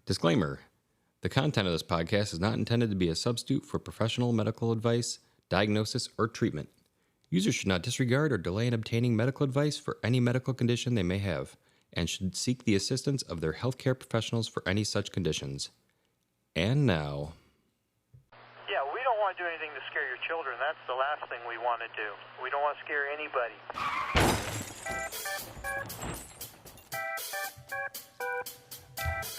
Disclaimer. The content of this podcast is not intended to be a substitute for professional medical advice, diagnosis, or treatment. Users should not disregard or delay in obtaining medical advice for any medical condition they may have, and should seek the assistance of their healthcare professionals for any such conditions. And now... Yeah, we don't want to do anything to scare your children. That's the last thing we want to do. We don't want to scare anybody.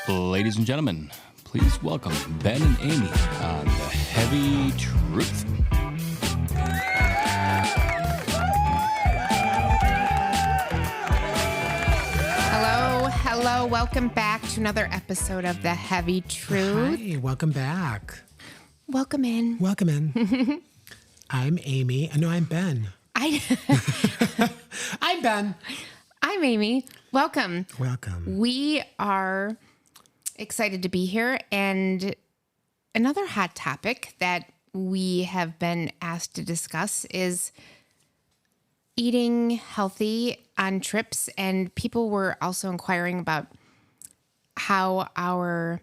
Ladies and gentlemen, please welcome Ben and Amy on The Heavy Truth. Hello, welcome back to another episode of The Heavy Truth. Hi, welcome back. Welcome in. Welcome in. I'm Amy. No, I'm Ben. I'm Ben. I'm Amy. Welcome. Welcome. We are excited to be here, and another hot topic that we have been asked to discuss is eating healthy on trips, and people were also inquiring about how our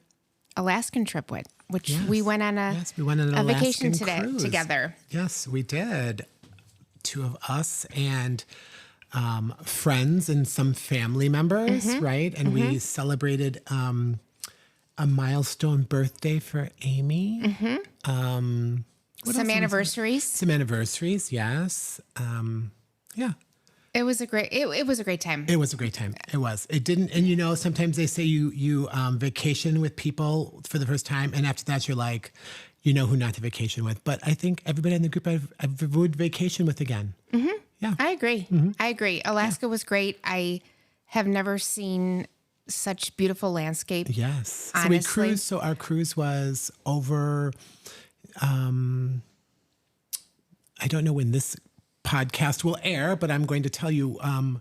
Alaskan trip went, which we went on a vacation cruise together. Yes, we did. Two of us and friends and some family members, right? And we celebrated a milestone birthday for Amy. Some anniversaries. Some anniversaries, yes. Yeah. It was a great time. It was a great time. It was. It didn't, and you know, sometimes they say you vacation with people for the first time, and after that you're like, you know who not to vacation with. But I think everybody in the group I would vacation with again. Mm-hmm. Yeah. I agree. I agree. Alaska was great. I have never seen such beautiful landscape. Yes. Honestly. So we cruised. So our cruise was over, I don't know when this podcast will air, but I'm going to tell you, our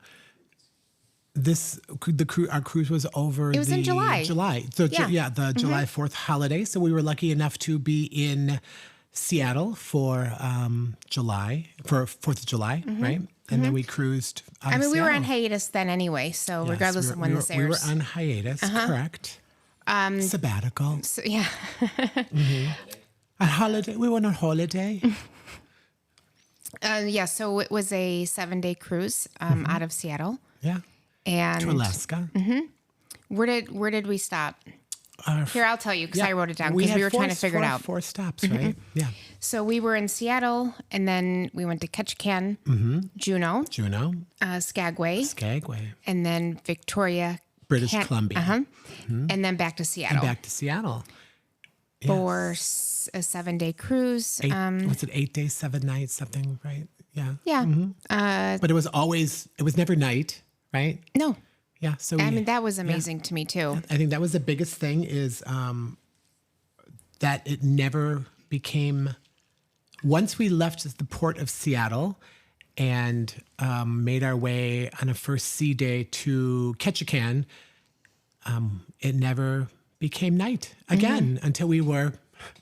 cruise was over. It was in July. So the July 4th holiday. So we were lucky enough to be in Seattle for 4th of July, right? And then we cruised. We were on hiatus then anyway. So Yes, regardless of when this airs, we were on hiatus. Correct. Sabbatical. So, yeah. A holiday. We went on holiday. So it was a 7-day cruise out of Seattle. Yeah. And to Alaska. Where did we stop? Here, I'll tell you because I wrote it down because we were trying to figure it out. 4 stops, right? Yeah. So we were in Seattle, and then we went to Ketchikan, Juneau, Skagway, and then Victoria, British Columbia. And then back to Seattle. For a 7-day cruise. Was it 8 days, 7 nights, something, right? Yeah. Yeah. But it was never night, right? No. Yeah. So that was amazing to me too. I think that was the biggest thing is that it never became, once we left the port of Seattle and made our way on a first sea day to Ketchikan, it never became night again until we were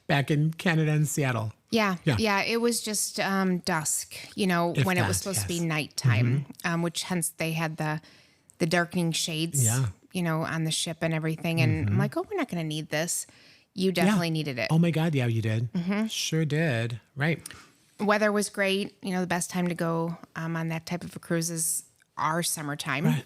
back in Canada and Seattle. Yeah. It was just dusk, when it was supposed to be nighttime, which hence they had the darkening shades, on the ship and everything. And I'm like, oh, we're not going to need this. You definitely needed it. Oh my God. Yeah, you did. Sure did. Right. Weather was great. The best time to go on that type of a cruise is our summertime. Right.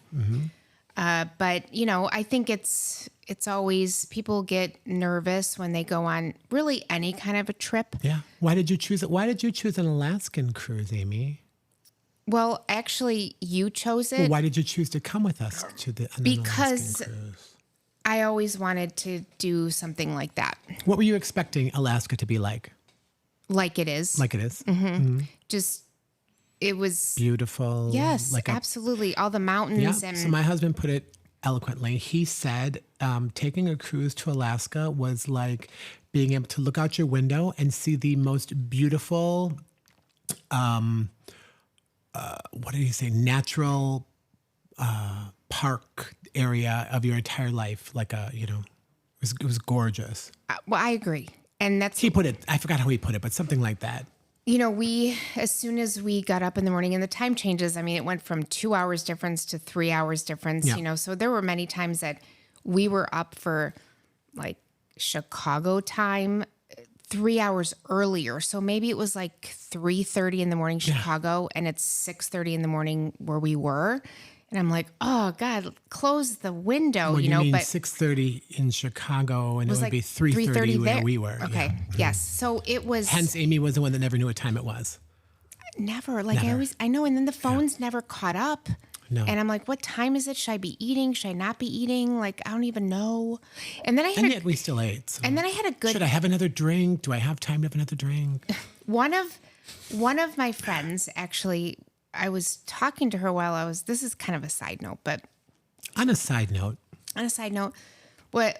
But, I think it's always, people get nervous when they go on really any kind of a trip. Yeah. Why did you choose it? Why did you choose an Alaskan cruise, Amy? Well, actually, you chose it. Well, why did you choose to come with us to the Alaskan cruise? I always wanted to do something like that. What were you expecting Alaska to be like? Like it is. Just, it was beautiful. Yes, absolutely. All the mountains. Yeah. So my husband put it eloquently. He said taking a cruise to Alaska was like being able to look out your window and see the most beautiful, what did he say? Natural park area of your entire life. Like it was gorgeous. Well, I agree. And that's... He put it, I forgot how he put it, but something like that. As soon as we got up in the morning and the time changes, it went from 2 hours difference to 3 hours difference, so there were many times that we were up for like Chicago time 3 hours earlier. So maybe it was like 3:30 in the morning Chicago, and it's 6:30 in the morning where we were. And I'm like, oh God, close the window, Well, you know. mean But 6:30 in Chicago, and it was would like be 3:30 where there. we were. Okay, yes. So it was Hence, Amy was the one that never knew what time it was. never like Never. I know, and then the phones never caught up. No. And I'm like, what time is it? Should I be eating? Should I not be eating? Like, I don't even know. And then I had And yet we still ate. So. and then I had a good Should I have another drink? Do I have time to have another drink? one of my friends actually. I was talking to her while this is kind of a side note, but On a side note, I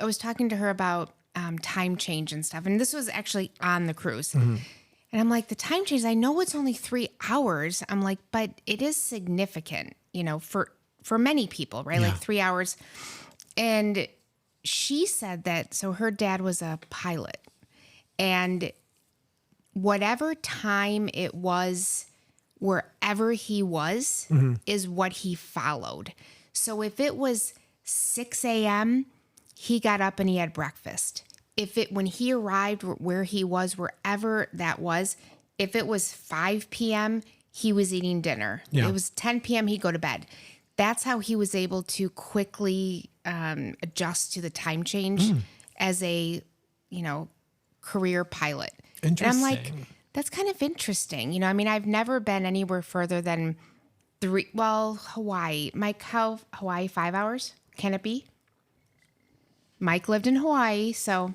was talking to her about time change and stuff. And this was actually on the cruise. And I'm like, the time change, I know it's only 3 hours. I'm like, but it is significant, you know, for many people, right? Yeah. Like 3 hours. And she said that, so her dad was a pilot, and whatever time it was, wherever he was, is what he followed. So if it was 6 a.m., he got up and he had breakfast. When he arrived where he was, wherever that was, if it was 5 p.m., he was eating dinner. Yeah. It was 10 p.m., he'd go to bed. That's how he was able to quickly adjust to the time change as a, career pilot. And I'm like, Interesting. that's kind of interesting. You know, I mean, I've never been anywhere further than Hawaii. Mike, how Hawaii 5 hours? Can it be? Mike lived in Hawaii, so.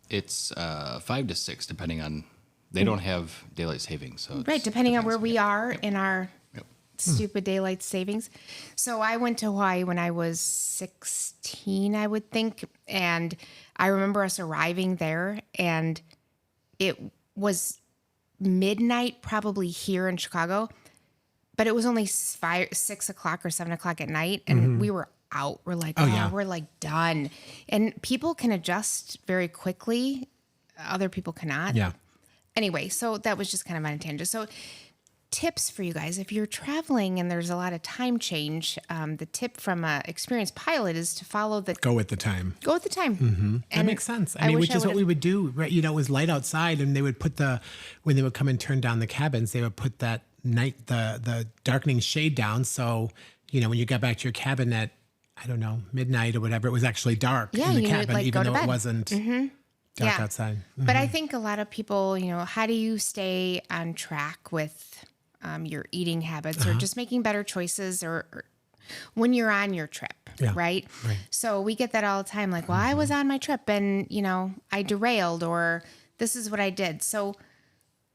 It's 5 to 6, depending on. They don't have daylight savings, so it's, Right, depending on where depends. we are in our Yep. stupid daylight savings. So I went to Hawaii when I was 16, I would think. And I remember us arriving there, and it was midnight probably here in Chicago, but it was only 6 o'clock or 7 o'clock at night, and we were out. We're like, we're like done. And people can adjust very quickly. Other people cannot. Yeah. Anyway, so that was just kind of on a tangent. So tips for you guys, if you're traveling and there's a lot of time change, the tip from an experienced pilot is to follow Go with the time. Go with the time. That And makes sense. I mean, wish which is what would've- we would do. Right? You know, it was light outside, and they would put when they would come and turn down the cabins, they would put that the darkening shade down. So, when you got back to your cabin at, I don't know, midnight or whatever, it was actually dark Yeah, in the you would, cabin, like, even go to though it bed. wasn't dark outside. But I think a lot of people, how do you stay on track with your eating habits or just making better choices or when you're on your trip, right? So we get that all the time. Like, well, I was on my trip and, I derailed, or this is what I did. So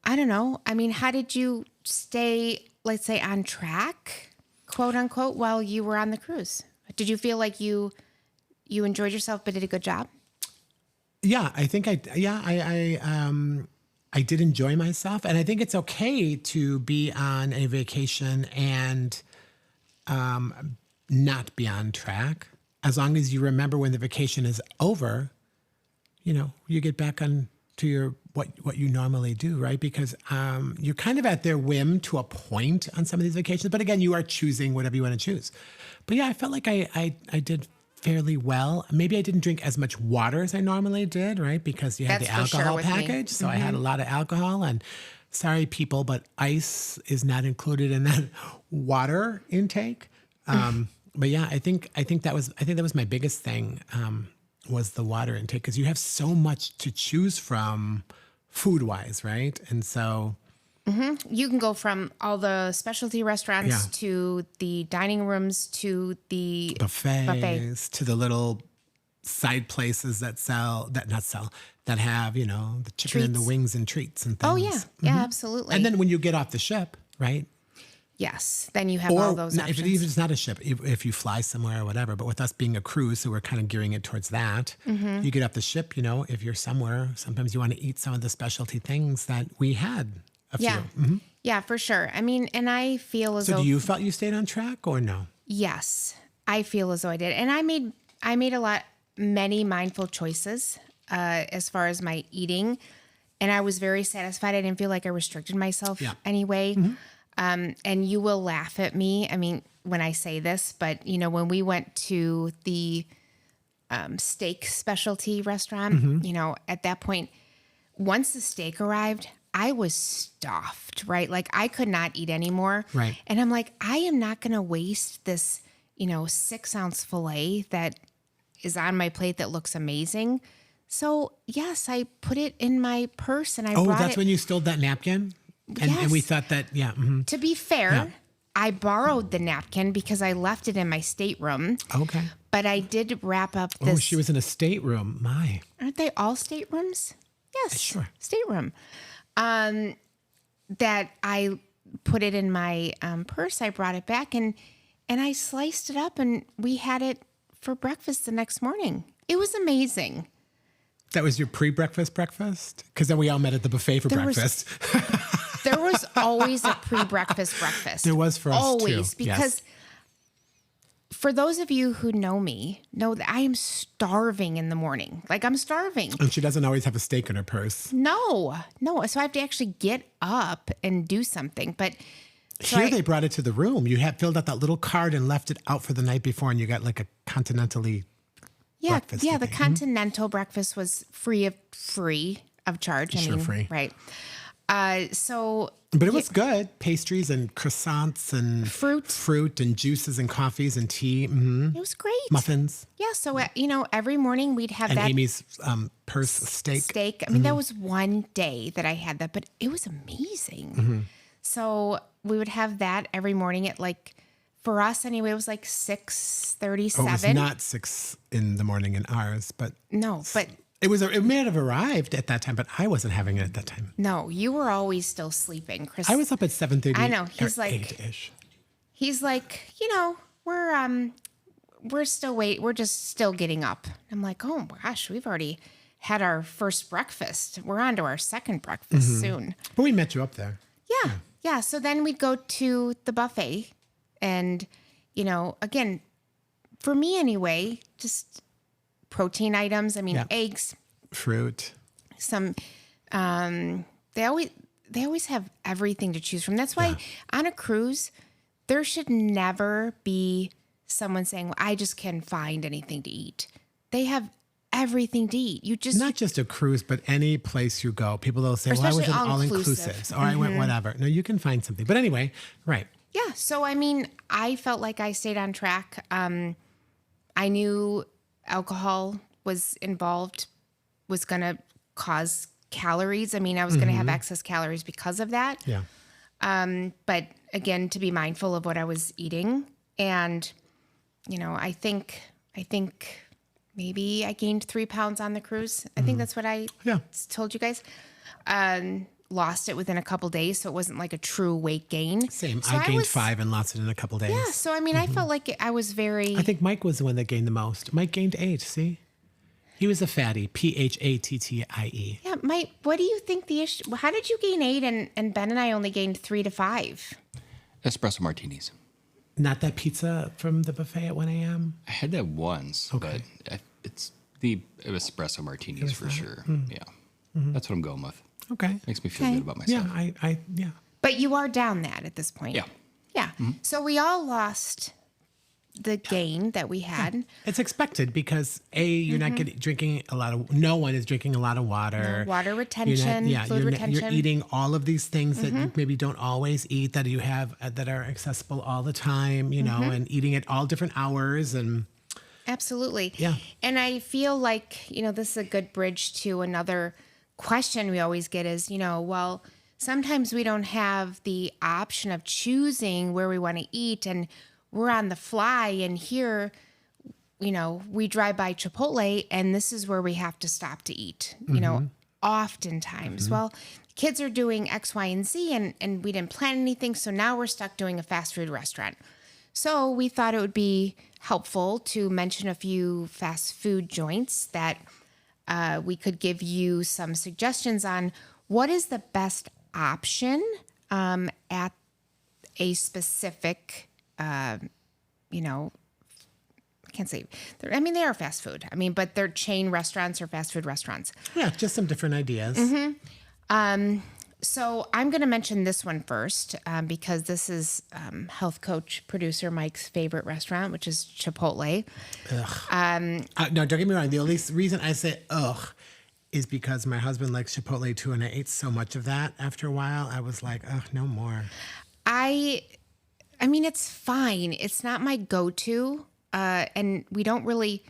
I don't know. I mean, how did you stay, let's say, on track, quote unquote, while you were on the cruise? Did you feel like you enjoyed yourself but did a good job? Yeah, I think I did enjoy myself, and I think it's okay to be on a vacation and not be on track, as long as you remember when the vacation is over. You get back on to your what you normally do, right? Because you're kind of at their whim to a point on some of these vacations, but again, you are choosing whatever you want to choose. But yeah, I felt like I did fairly well. Maybe I didn't drink as much water as I normally did, right? Because you had That's the for sure alcohol with me. package. So I had a lot of alcohol, and sorry people, but ice is not included in that water intake. But yeah, I think that was my biggest thing, was the water intake, because you have so much to choose from food wise, right? And so You can go from all the specialty restaurants to the dining rooms to the buffets to the little side places that have, the chicken and the Treats. wings and treats and things. Oh yeah, yeah, absolutely. And then when you get off the ship, right? yes, then you have all those if options. it's not a ship, if you fly somewhere or whatever, but with us being a cruise, so we're kind of gearing it towards that. You get off the ship, if you're somewhere, sometimes you want to eat some of the specialty things that we had a yeah, few. yeah, for sure. I mean, and I feel as So though do you felt you stayed on track or no? yes, I feel as though I did, and I made many mindful choices as far as my eating, and I was very satisfied. I didn't feel like I restricted myself anyway. And you will laugh at me, I mean, when I say this, but when we went to the steak specialty restaurant. You know, at that point, once the steak arrived, I was stuffed, right? Like I could not eat anymore. Right. And I'm like, I am not going to waste this, 6-ounce filet that is on my plate that looks amazing. So yes, I put it in my purse and I brought it. Oh, that's when you stole that napkin? And we thought that, To be fair, I borrowed the napkin because I left it in my stateroom. Okay. But I did wrap up this. Oh, she was in a stateroom. My. Aren't they all staterooms? Yes. Sure. Stateroom. That I put it in my purse. I brought it back and I sliced it up and we had it for breakfast the next morning. It was amazing. That was your pre-breakfast breakfast? Because then we all met at the buffet for breakfast. There was always a pre-breakfast breakfast. There was for us always, too. because for those of you who know me, know that I am starving in the morning. Like I'm starving. And she doesn't always have a steak in her purse. No. So I have to actually get up and do something. But Here they brought it to the room. You had filled out that little card and left it out for the night before, and you got like a continentally breakfast. Yeah, the continental breakfast was free of charge. Free. Right. But it was good. Pastries and croissants and fruit and juices and coffees and tea. Mm-hmm. It was great. Muffins. Yeah. So, every morning we'd have And that. Amy's purse steak. I mean, that was one day that I had that, but it was amazing. So we would have that every morning at for us anyway, it was 6:37. Oh, it was not 6 in the morning in ours, but no, but it may have arrived at that time, but I wasn't having it at that time. no, you were always still sleeping, Chris. I was up at 7:30. I know. He's or like 8-ish. He's like, we're still we're just still getting up. I'm like, oh my gosh, we've already had our first breakfast. We're on to our second breakfast soon. But we met you up there. Yeah. So then we'd go to the buffet and, again, for me anyway, just protein items. I mean, eggs, fruit, some, they always have everything to choose from. That's why on a cruise, there should never be someone saying, well, I just can't find anything to eat. They have everything to eat. Not just a cruise, but any place you go. People will say, well, I was in all-inclusive, or I went whatever. No, you can find something. But anyway, right. Yeah. So, I felt like I stayed on track. I knew alcohol was involved, was going to cause calories. I was going to have excess calories because of that. Yeah. But again, to be mindful of what I was eating. And, I think maybe I gained 3 pounds on the cruise. I think that's what I told you guys. Lost it within a couple days, so it wasn't like a true weight gain. Same. So I gained 5 and lost it in a couple days. Yeah, so I felt like I was very... I think Mike was the one that gained the most. Mike gained 8, see? He was a fatty, Phattie. Yeah, Mike, what do you think the issue... How did you gain 8 and Ben and I only gained 3 to 5? Espresso martinis. Not that pizza from the buffet at 1 a.m.? I had that once, but it's the espresso martinis for sure. Yeah. That's what I'm going with. Okay. Makes me feel good about myself. Yeah. But you are down that at this point. Yeah. Yeah. So we all lost the gain that we had. It's expected because you're not drinking a lot of. No one is drinking a lot of water. No, water retention, fluid retention. You're eating all of these things that you maybe don't always eat that you have that are accessible all the time. And eating at all different hours and. Absolutely. Yeah. And I feel like this is a good bridge to another question we always get is well, sometimes we don't have the option of choosing where we want to eat and we're on the fly and here we drive by Chipotle and this is where we have to stop to eat oftentimes. Well, kids are doing X, Y, and Z and we didn't plan anything, so now we're stuck doing a fast food restaurant. So we thought it would be helpful to mention a few fast food joints that we could give you some suggestions on what is the best option at a specific, I can't say, they are fast food. But they're chain restaurants or fast food restaurants. Yeah, just some different ideas. So I'm going to mention this one first because this is health coach producer Mike's favorite restaurant, which is Chipotle. No, don't get me wrong. The only reason I say ugh is because my husband likes Chipotle too, and I ate so much of that after a while. I was like, ugh, no more. I mean, it's fine. It's not my go-to, and we don't really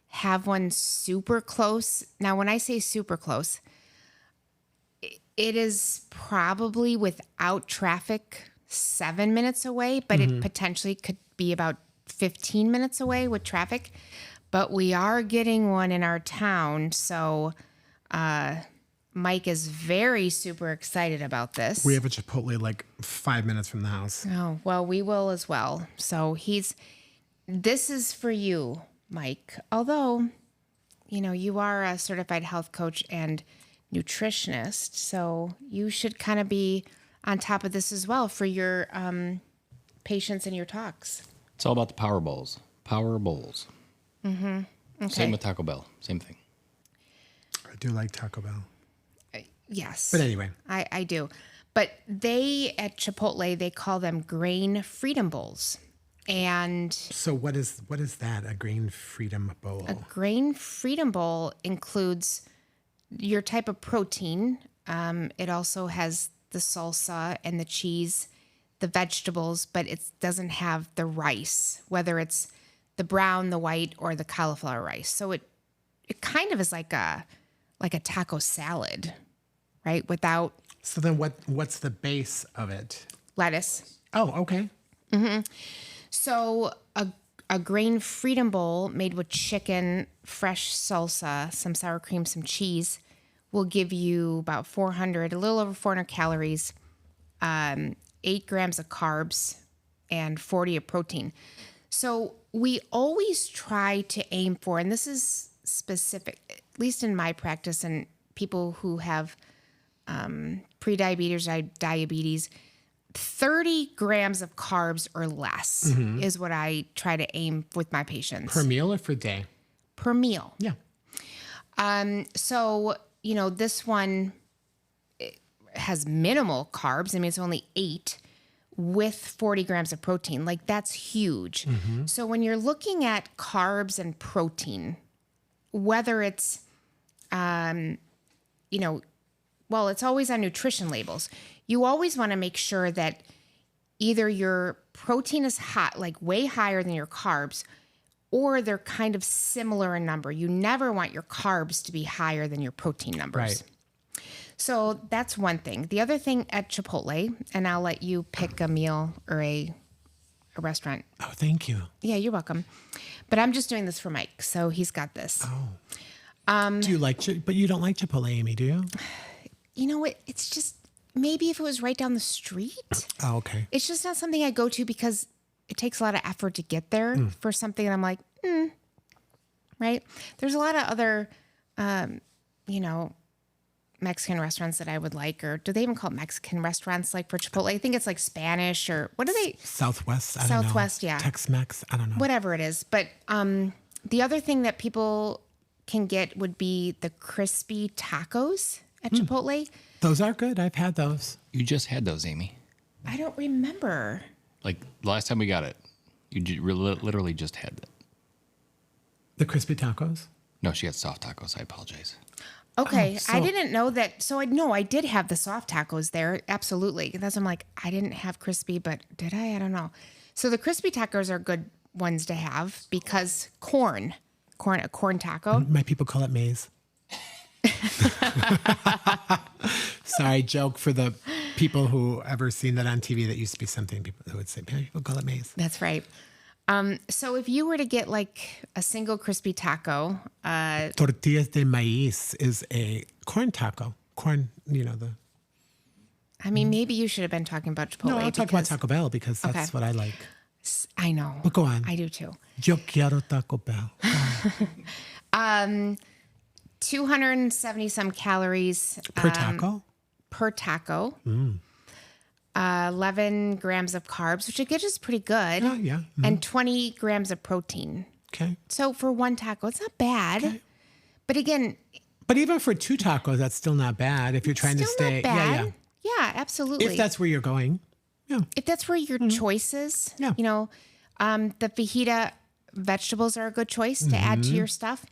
have one super close. Now, when I say super close, it is probably without traffic 7 minutes away, but it potentially could be about 15 minutes away with traffic. But we are getting one in our town, so Mike is very super excited about this. We have a Chipotle like 5 minutes from the house. Oh, well, we will as well. So this is for you, Mike. Although, you are a certified health coach and nutritionist, so you should kind of be on top of this as well for your patients and your talks. It's all about the power bowls. Power bowls. Mm-hmm. Okay. Same with Taco Bell. Same thing. I do like Taco Bell. Yes. But anyway. I do. But at Chipotle, they call them grain freedom bowls. And so what is that, a grain freedom bowl? A grain freedom bowl includes your type of protein. It also has the salsa and the cheese, the vegetables, but it doesn't have the rice, whether it's the brown, the white, or the cauliflower rice. So it kind of is like a taco salad, right? Without. So then what's the base of it? Lettuce. Oh, okay. Mm-hmm. So a grain freedom bowl made with chicken, fresh salsa, some sour cream, some cheese will give you about a little over 400 calories, 8 grams of carbs, and 40 of protein. So we always try to aim for, and this is specific, at least in my practice, and people who have prediabetes or diabetes, 30 grams of carbs or less is what I try to aim with my patients. Per meal or for day? Per meal. Yeah. So, this one has minimal carbs. I mean, it's only 8 with 40 grams of protein. Like, that's huge. So when you're looking at carbs and protein, whether it's, it's always on nutrition labels. You always want to make sure that either your protein is hot, like way higher than your carbs, or they're kind of similar in number. You never want your carbs to be higher than your protein numbers. Right. So that's one thing. The other thing at Chipotle, and I'll let you pick a meal or a restaurant. Oh, thank you. Yeah, you're welcome. But I'm just doing this for Mike, so he's got this. Oh. Do you but you don't like Chipotle, Amy, do you? You know what? It's just, maybe if it was right down the street. Oh, okay. It's just not something I go to because it takes a lot of effort to get there for something. And I'm like, right? There's a lot of other, Mexican restaurants that I would like, or do they even call it Mexican restaurants like for Chipotle? I think it's like Spanish or what are they? Southwest, I don't know. Southwest, yeah. Tex-Mex, I don't know. Whatever it is. But the other thing that people can get would be the crispy tacos at Chipotle. Those are good. I've had those. You just had those, Amy. I don't remember. Like last time we got it, you literally just had that. The crispy tacos? No, she had soft tacos. I apologize. Okay, so- I didn't know that. So I did have the soft tacos there. Absolutely. That's I'm like, I didn't have crispy, but did I? I don't know. So the crispy tacos are good ones to have because a corn taco. My people call it maize. Sorry, joke for the people who ever seen that on TV. That used to be something people who would say, people call it maize. That's right. So if you were to get like a single crispy taco, Tortillas de maíz is a corn taco. Corn, I mean, maybe you should have been talking about Chipotle. No, I'll talk about Taco Bell because that's what I like. I know. But go on. I do too. Yo quiero Taco Bell. 270 some calories Per taco? per taco. 11 grams of carbs, which I guess is pretty good. Oh, yeah. And 20 grams of protein. Okay. So for one taco, it's not bad. Okay. But again, but even for 2 tacos, that's still not bad if you're trying to stay. Not bad. Yeah. Yeah, absolutely. If that's where you're going. Yeah. If that's where your choice is, Yeah. the fajita vegetables are a good choice to add to your stuff.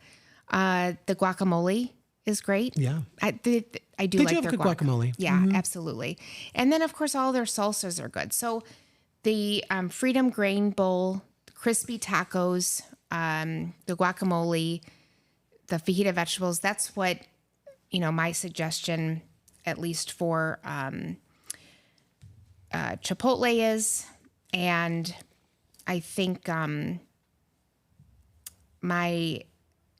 The guacamole is great. Yeah. I do They do like have their good guacamole. Yeah, absolutely. And then, of course, all their salsas are good. So the Freedom Grain Bowl, crispy tacos, the guacamole, the fajita vegetables, that's what, my suggestion, at least for Chipotle is. And I think I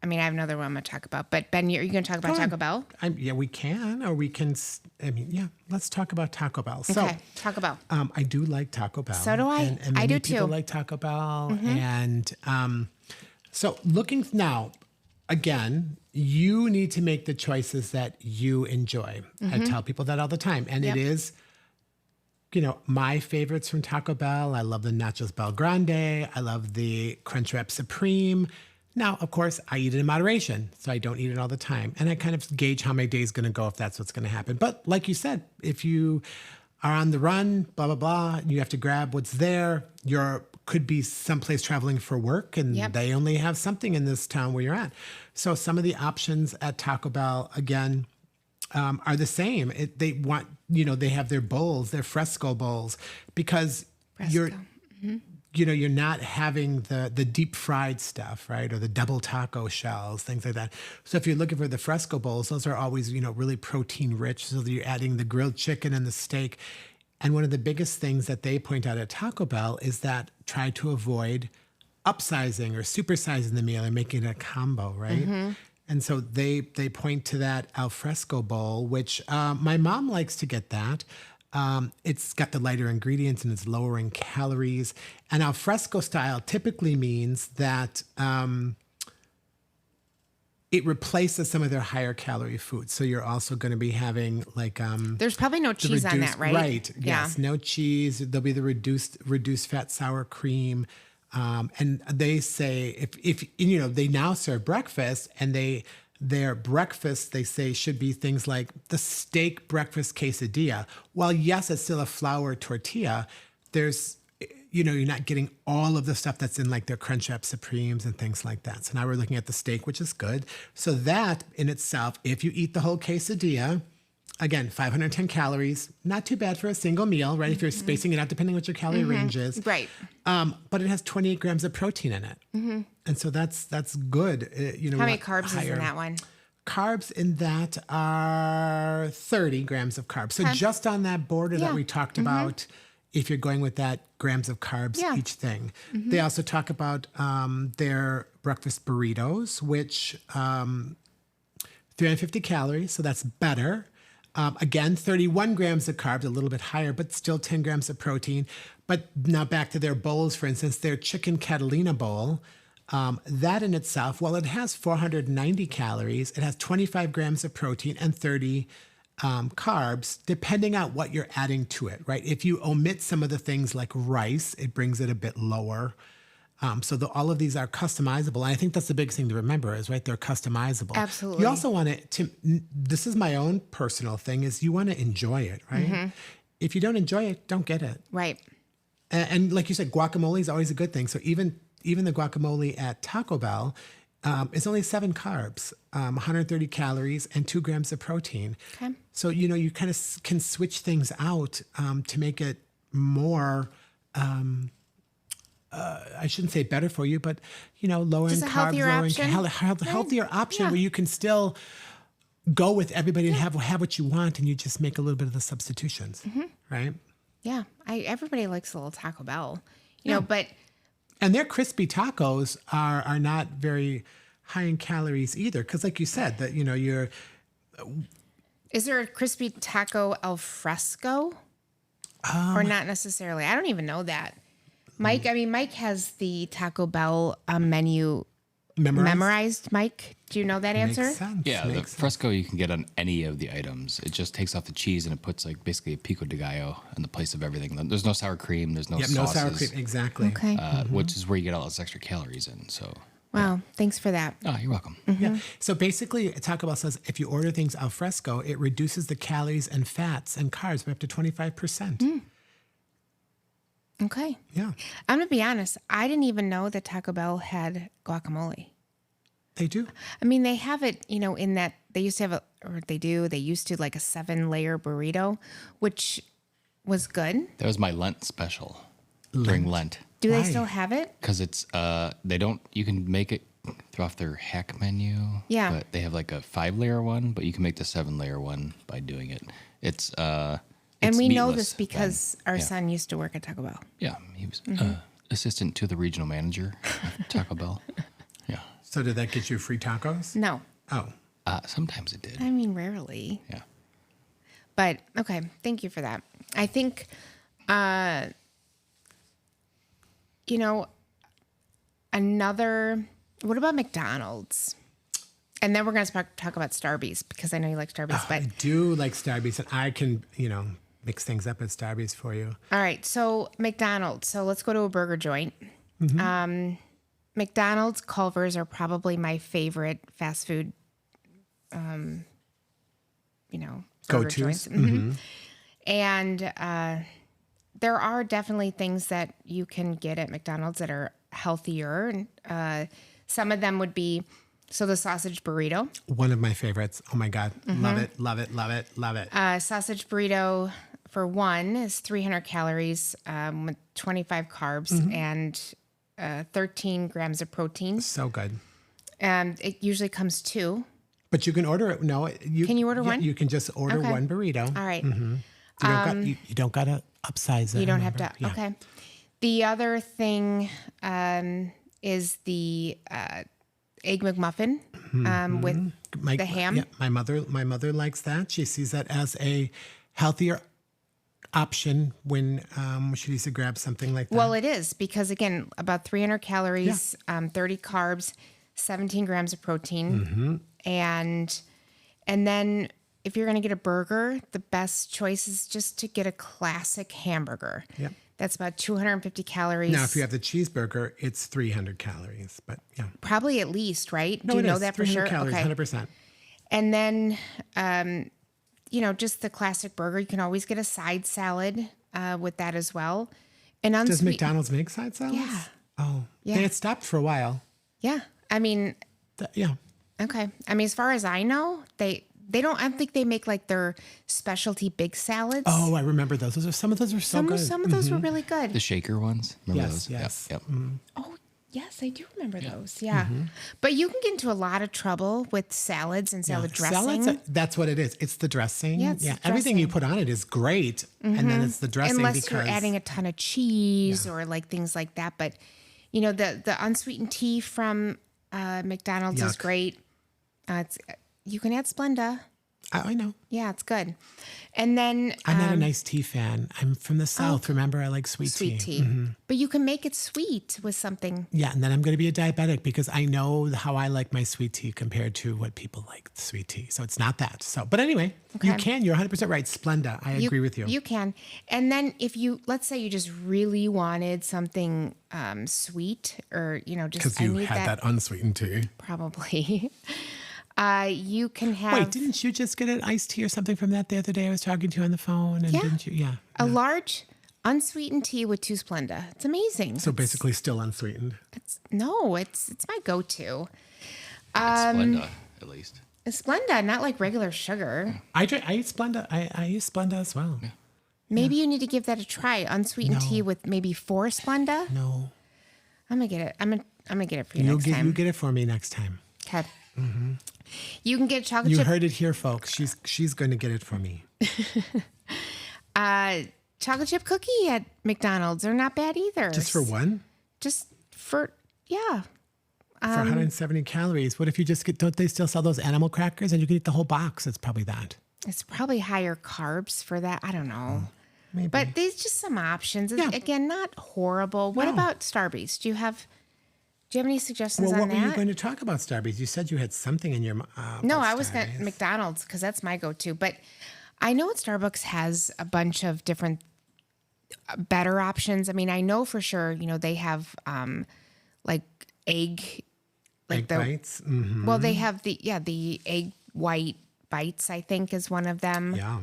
have another one I'm going to talk about. But Ben, are you going to talk about Taco Bell? Yeah, we can, or we can. Let's talk about Taco Bell. So, Okay, Taco Bell. I do like Taco Bell. So do I. And I many do people too. like Taco Bell, and so looking now, again, you need to make the choices that you enjoy. I tell people that all the time, and it is. My favorites from Taco Bell. I love the Nachos Bel Grande. I love the Crunchwrap Supreme. Now, of course, I eat it in moderation, so I don't eat it all the time. And I kind of gauge how my day is going to go if that's what's going to happen. But like you said, if you are on the run, blah, blah, blah, and you have to grab what's there, could be someplace traveling for work, and they only have something in this town where you're at. So some of the options at Taco Bell, again, are the same. They want, they have their bowls, their fresco bowls, because you're not having the deep fried stuff, right? Or the double taco shells, things like that. So if you're looking for the fresco bowls, those are always, really protein rich. So that you're adding the grilled chicken and the steak. And one of the biggest things that they point out at Taco Bell is that try to avoid upsizing or supersizing the meal and making it a combo, right? And so they point to that alfresco bowl, which my mom likes to get that. It's got the lighter ingredients and it's lower in calories. And alfresco style typically means that it replaces some of their higher calorie foods. So you're also going to be having like there's probably no cheese on that, right? Right. Yes. No cheese. There'll be the reduced fat sour cream. And they say if they now serve breakfast, and their breakfast, they say, should be things like the steak breakfast quesadilla. While yes, it's still a flour tortilla, there's, you're not getting all of the stuff that's in like their Crunchwrap Supremes and things like that. So now we're looking at the steak, which is good. So that in itself, if you eat the whole quesadilla, again, 510 calories, not too bad for a single meal, right? If you're spacing it out, depending what your calorie range is. Right. But it has 28 grams of protein in it. And so that's good. How many carbs is in that one? Carbs in that are 30 grams of carbs. So just on that border that we talked about, if you're going with that, grams of carbs each thing. They also talk about their breakfast burritos, which 350 calories, so that's better. Again, 31 grams of carbs, a little bit higher, but still 10 grams of protein. But now back to their bowls, for instance, their chicken Catalina bowl, that in itself, while it has 490 calories, it has 25 grams of protein and 30 carbs, depending on what you're adding to it, right? If you omit some of the things like rice, it brings it a bit lower. So all of these are customizable. And I think that's the biggest thing to remember is, right, they're customizable. Absolutely. You also want this is my own personal thing, is you want to enjoy it, right? If you don't enjoy it, don't get it. Right. And like you said, guacamole is always a good thing. So even the guacamole at Taco Bell is only 7 carbs, 130 calories, and 2 grams of protein. Okay. So, you kind of can switch things out to make it more... I shouldn't say better for you, but lower in carbs, healthier option where you can still go with everybody and have what you want, and you just make a little bit of the substitutions, right? Yeah, everybody likes a little Taco Bell, you know, but and their crispy tacos are not very high in calories either, because like you said, that you're. Is there a crispy taco al fresco, or not necessarily? I don't even know that. Mike has the Taco Bell menu memorized. Mike, do you know that answer? Makes sense. Yeah, the fresco you can get on any of the items. It just takes off the cheese and it puts like basically a pico de gallo in the place of everything. There's no sour cream. There's no sauces. No sour cream. Exactly. Okay. Which is where you get all those extra calories in. So Wow. Thanks for that. Oh, you're welcome. Yeah. So basically, Taco Bell says if you order things al fresco, it reduces the calories and fats and carbs by up to 25%. Okay. Yeah, I'm going to be honest. I didn't even know that Taco Bell had guacamole. they do. I mean, they have it, in that they used to have they used to like a 7-layer burrito, which was good. That was my Lent special during Lent. Do Why? they still have it? Because it's, they don't, you can make it through off their hack menu. Yeah. But they have like a 5-layer one, but you can make the 7-layer one by doing it. It's, And we know meatless this because then. our Yeah. son used to work at Taco Bell. Yeah, he was assistant to the regional manager at Taco Bell. Yeah. So did that get you free tacos? No, Oh, Sometimes it did. I mean, rarely. Yeah. But okay, thank you for that. I think, what about McDonald's? And then we're going to talk about Starbucks because I know you like Starbucks. But I do like Starbucks, and I can, mix things up at Starbucks for you. all right, so McDonald's. So let's go to a burger joint. McDonald's Culver's are probably my favorite fast food, burger Go-tos. joints. And there are definitely things that you can get at McDonald's that are healthier. And some of them would be, so the sausage burrito. One of my favorites. Oh my God. Love it, love it, love it, love it. Sausage burrito, for one, is 300 calories with 25 carbs and 13 grams of protein. So good. It usually comes two. But you can order it. No, Can you order one? You can just order Okay. one burrito. All right. You don't got to upsize it. You don't have to. remember? Yeah. Okay. The other thing is the egg McMuffin with the ham. Yeah, my mother likes that. She sees that as a healthier option when she needs to grab something like that. Well, it is because, again, about 300 calories, 30 carbs, 17 grams of protein. And then if you're going to get a burger, the best choice is just to get a classic hamburger. Yep. That's about 250 calories. Now, if you have the cheeseburger, it's 300 calories. But yeah. Probably at least, right? No, Do you it know is. that for 300 sure? calories, Okay. 100%. And then, just the classic burger. You can always get a side salad with that as well. And Does unsweet. McDonald's make side salads? Yeah. Oh, Yeah. They had stopped for a while. Yeah. I mean, Yeah. okay. I mean, as far as I know, they don't. I don't think they make like their specialty big salads. Oh, I remember those. Some of those were so good. Some of those were really good. The shaker ones. Remember Yes, those? yes. Yep. Oh, yes, I do remember those. Yeah. But you can get into a lot of trouble with salads and salad dressing. Salads, that's what it is. It's the dressing. Yeah, it's the Everything you dressing. put on it is great. And then it's the dressing Unless because you're adding a ton of cheese or like things like that. But, the unsweetened tea from McDonald's is Yuck. great. You can add Splenda. I know. Yeah, it's good. And then I'm not a nice tea fan. I'm from the South. Remember, I like sweet tea. But you can make it sweet with something. Yeah, and then I'm going to be a diabetic because I know how I like my sweet tea compared to what people like sweet tea. So it's not that. So, but anyway, you can. You're 100% right. Splenda. I agree with you. You can. And then if let's say you just really wanted something sweet or, just Because I you need had that unsweetened tea. probably. You can have Wait, didn't you just get an iced tea or something from that the other day? I was talking to you on the phone, and Yeah. didn't you? Yeah. a large unsweetened tea with 2 Splenda. It's amazing. So basically, still unsweetened. It's my go-to. Splenda, at least. Splenda, not like regular sugar. I eat Splenda. I use Splenda as well. Maybe you need to give that a try. Unsweetened No. tea with maybe 4 Splenda. No, I'm gonna get it. I'm gonna get it for you next time. you get it for me next time. Okay. You can get a chocolate You chip. heard it here, folks. She's going to get it for me. Chocolate chip cookie at McDonald's. They're not bad either. Just for one? Just for yeah. For 170 calories. What if you just don't they still sell those animal crackers and you can eat the whole box? It's probably that. It's probably higher carbs for that. I don't know. Maybe. But there's just some options. Yeah. Again, not horrible. What No. about Starbucks? Do you have any suggestions Well, on what were you that? going to talk about, Starbucks? You said you had something in your No, about I was going Starbucks. to McDonald's because that's my go-to. But I know Starbucks has a bunch of different better options. I mean, I know for sure, they have like egg Egg bites. Mm-hmm. Well, they have the egg white bites, I think, is one of them. Yeah.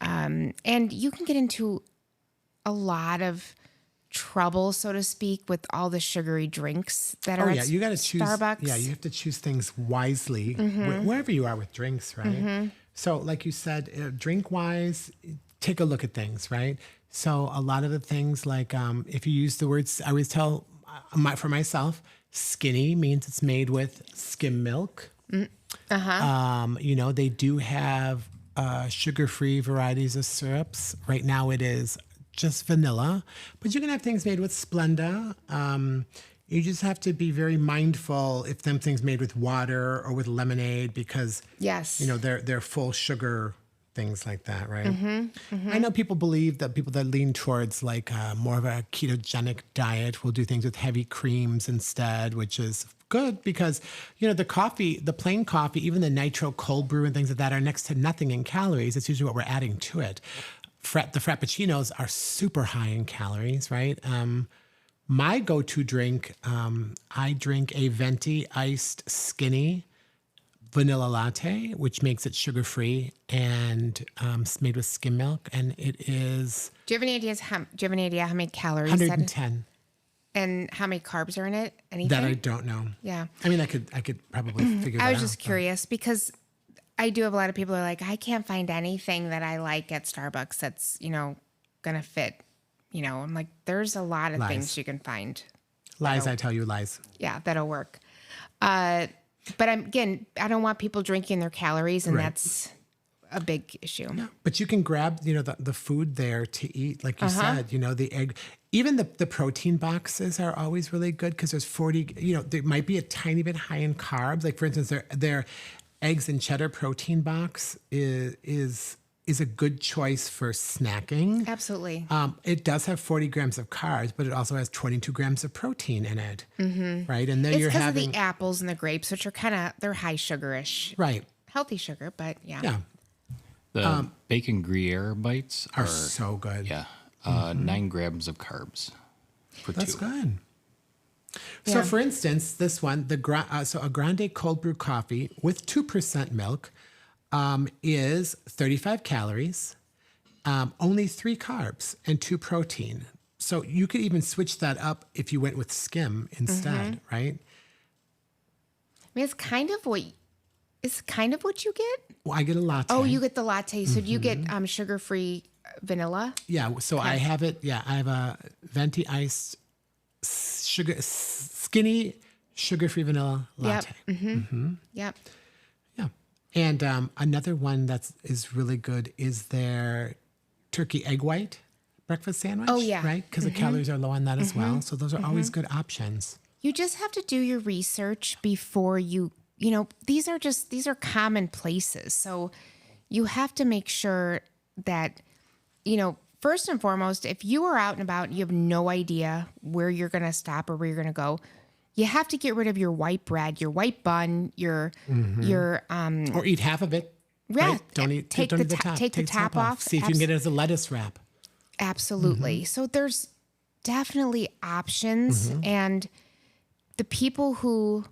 And you can get into a lot of trouble, so to speak, with all the sugary drinks that are at you got to choose. Starbucks. Yeah, you have to choose things wisely wherever you are with drinks, right? So, like you said, drink wise, take a look at things, right? So, a lot of the things like if you use the words, I always tell for myself, skinny means it's made with skim milk. They do have sugar-free varieties of syrups. Right now, it is just vanilla, but you can have things made with Splenda. You just have to be very mindful if them things made with water or with lemonade because they're full sugar things like that, right? I know people believe that people that lean towards like more of a ketogenic diet will do things with heavy creams instead, which is good because the plain coffee, even the nitro cold brew and things like that are next to nothing in calories. It's usually what we're adding to it. The frappuccinos are super high in calories, right? My go-to drink, I drink a venti iced skinny vanilla latte, which makes it sugar-free and it's made with skim milk. And it is... Do you have any idea how many calories? 110. And how many carbs are in it? Anything? That I don't know. Yeah. I mean, I could probably figure that out. I was just curious because I do have a lot of people who are like, I can't find anything that I like at Starbucks that's, going to fit. I'm like, there's a lot of things you can find. Lies, I tell you lies. Yeah, that'll work. But I don't want people drinking their calories, and that's a big issue. Yeah, but you can grab, the food there to eat, like you said, the egg. Even the protein boxes are always really good because there's 40, there might be a tiny bit high in carbs. Like, for instance, their eggs and cheddar protein box is a good choice for snacking. Absolutely. It does have 40 grams of carbs, but it also has 22 grams of protein in it. Right? And then it's you're because having... of the apples and the grapes, which are they're high sugarish. Right. Healthy sugar, but yeah. Yeah. The bacon Gruyere bites are so good. Yeah. 9 grams of carbs for That's 2. good. Yeah. So, for instance, this one, a grande cold brew coffee with 2% milk is 35 calories, only 3 carbs, and 2 protein. So you could even switch that up if you went with skim instead, right? I mean, it's kind of what you get. Well, I get a latte. Oh, you get the latte. So do you get sugar-free vanilla? Yeah. So I have it. Yeah, I have a venti iced skinny sugar-free vanilla latte. Yep. Mm-hmm. Yep. Yeah. And another one is really good is their turkey egg white breakfast sandwich. Oh, yeah. Right? Because the calories are low on that as well. So those are always good options. You just have to do your research before these are common places. So you have to make sure that, first and foremost, if you are out and about and you have no idea where you're going to stop or where you're going to go, you have to get rid of your white bread, your white bun, your or eat half of it. Yeah, right? Don't eat the top. Take the top off. See if you can get it as a lettuce wrap. Absolutely. So there's definitely options, and the people who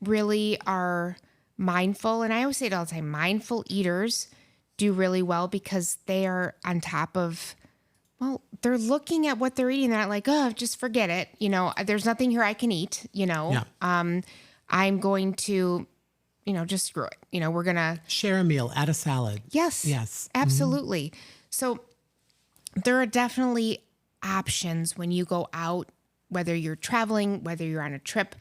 really are mindful, and I always say it all the time, mindful eaters do really well because they are on top of, they're looking at what they're eating. They're not like, oh, just forget it. There's nothing here I can eat, Yeah. I'm going to, just screw it. We're going to share a meal, add a salad. Yes, absolutely. So there are definitely options when you go out, whether you're traveling, whether you're on a trip,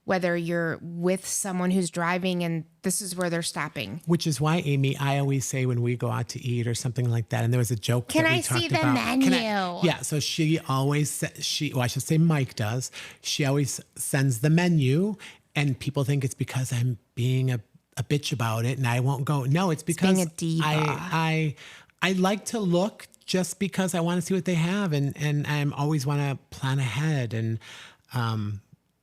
whether you're with someone who's driving and this is where they're stopping. Which is why, Amy, I always say when we go out to eat or something like that, and there was a joke Can that we I talked see the about. menu? Yeah, so she always, I should say Mike does, she always sends the menu, and people think it's because I'm being a bitch about it and I won't go. No, it's because being a diva. I like to look just because I want to see what they have, and I always want to plan ahead, and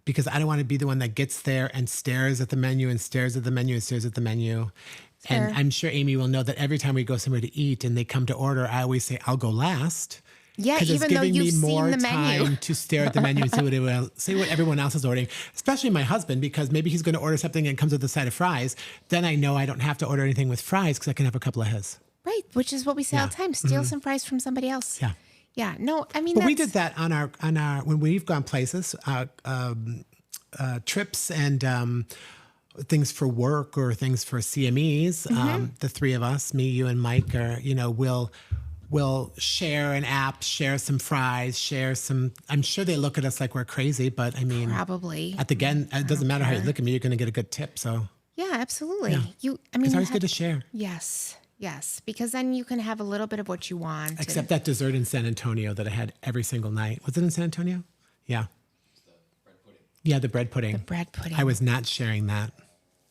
because I don't want to be the one that gets there and stares at the menu and stares at the menu and stares at the menu. Sure. And I'm sure Amy will know that every time we go somewhere to eat and they come to order, I always say, I'll go last. Yeah, because it's even though giving me you've more seen the menu. time to stare at the menu and see what everyone else is ordering, especially my husband, because maybe he's going to order something and it comes with a side of fries. Then I know I don't have to order anything with fries because I can have a couple of his. Right, which is what we say all the time. Steal some fries from somebody else. Yeah. Yeah. No, I mean, But we did that on our when we've gone places, trips and things for work or things for CMEs. The three of us, me, you, and Mike, will share an app, share some fries, share some. I'm sure they look at us like we're crazy, but I mean, probably. at the end, it doesn't matter how you look at me. You're going to get a good tip. So Yeah, absolutely. Yeah. I mean, it's always good to share. Yes, yes, because then you can have a little bit of what you want. Except that dessert in San Antonio that I had every single night. Was it in San Antonio? Yeah. Yeah, the bread pudding. The bread pudding. I was not sharing that.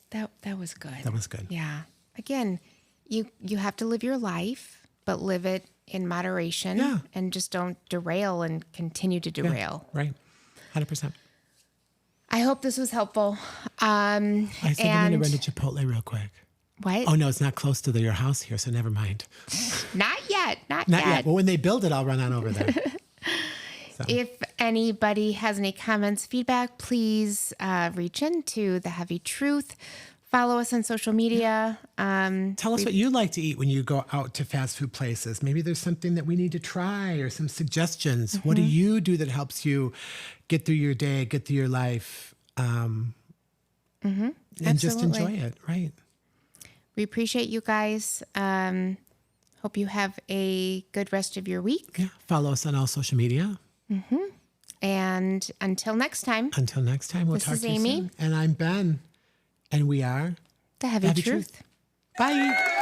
That was good. That was good. Yeah. Again, you have to live your life, but live it in moderation. Yeah. And just don't derail and continue to derail. Right. 100%. I hope this was helpful. I think I'm going to run to Chipotle real quick. What? Oh, no, it's not close to your house here, so never mind. Not yet. Not Not yet. yet. Well, when they build it, I'll run on over there. So. If anybody has any comments, feedback, please reach into The Heavy Truth. Follow us on social media. Tell us what you like to eat when you go out to fast food places. Maybe there's something that we need to try or some suggestions. What do you do that helps you get through your day, get through your life, and just enjoy it, right? We appreciate you guys. Hope you have a good rest of your week. Yeah. Follow us on all social media. And until next time, Until next time, we'll This talk is to you Amy. soon. And I'm Ben. And we are The Heavy Heavy Truth. Truth. Bye.